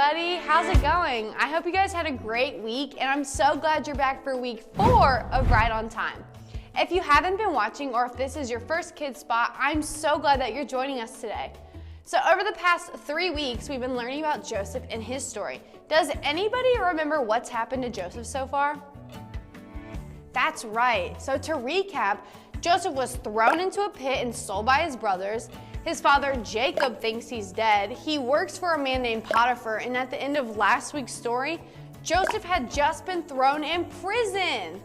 everybody. How's it going? I hope you guys had a great week, and I'm so glad you're back for week 4 of Right on Time. If you haven't been watching, or if this is your first Kids Spot, I'm so glad that you're joining us today. So over the past 3 weeks, we've been learning about Joseph and his story. Does anybody remember what's happened to Joseph so far? That's right. So to recap, Joseph was thrown into a pit and sold by his brothers. His father, Jacob, thinks he's dead. He works for a man named Potiphar, and at the end of last week's story, Joseph had just been thrown in prison.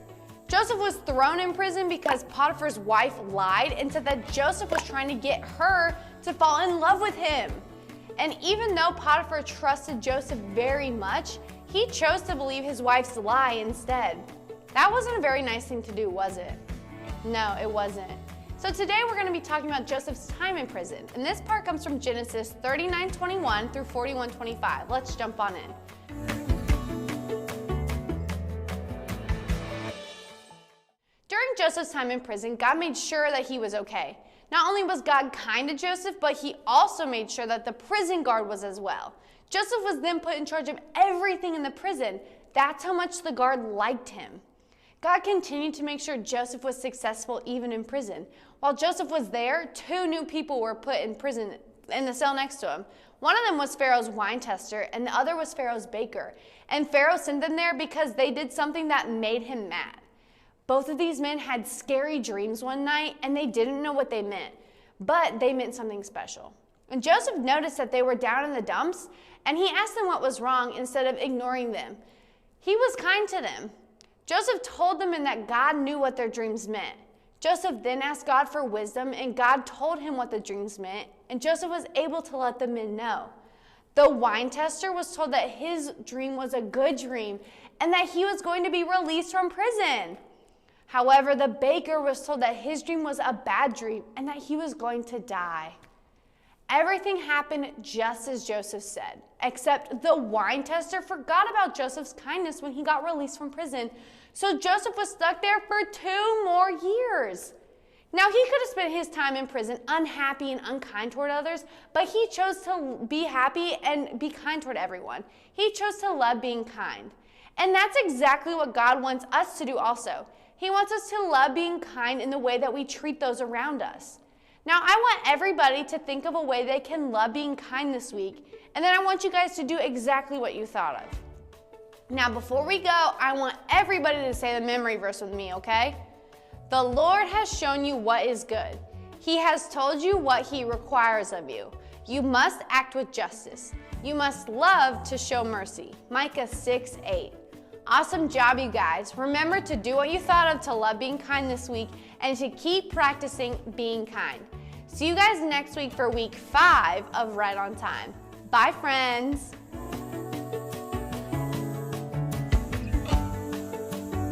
Joseph was thrown in prison because Potiphar's wife lied and said that Joseph was trying to get her to fall in love with him. And even though Potiphar trusted Joseph very much, he chose to believe his wife's lie instead. That wasn't a very nice thing to do, was it? No, it wasn't. So today we're going to be talking about Joseph's time in prison, and this part comes from Genesis 39:21 through 41:25. Let's jump on in. During Joseph's time in prison, God made sure that he was okay. Not only was God kind to Joseph, but he also made sure that the prison guard was as well. Joseph was then put in charge of everything in the prison. That's how much the guard liked him. God continued to make sure Joseph was successful even in prison. While Joseph was there, 2 new people were put in prison in the cell next to him. One of them was Pharaoh's wine tester, and the other was Pharaoh's baker. And Pharaoh sent them there because they did something that made him mad. Both of these men had scary dreams one night, and they didn't know what they meant, but they meant something special. And Joseph noticed that they were down in the dumps, and he asked them what was wrong instead of ignoring them. He was kind to them. Joseph told them that God knew what their dreams meant. Joseph then asked God for wisdom, and God told him what the dreams meant, and Joseph was able to let the men know. The wine tester was told that his dream was a good dream and that he was going to be released from prison. However, the baker was told that his dream was a bad dream and that he was going to die. Everything happened just as Joseph said, except the wine tester forgot about Joseph's kindness when he got released from prison. So Joseph was stuck there for 2 more years. Now, he could have spent his time in prison unhappy and unkind toward others, but he chose to be happy and be kind toward everyone. He chose to love being kind. And that's exactly what God wants us to do also. He wants us to love being kind in the way that we treat those around us. Now, I want everybody to think of a way they can love being kind this week, and then I want you guys to do exactly what you thought of. Now, before we go, I want everybody to say the memory verse with me, okay? The Lord has shown you what is good. He has told you what he requires of you. You must act with justice. You must love to show mercy. Micah 6:8. Awesome job, you guys. Remember to do what you thought of to love being kind this week and to keep practicing being kind. See you guys next week for week 5 of Right on Time. Bye, friends.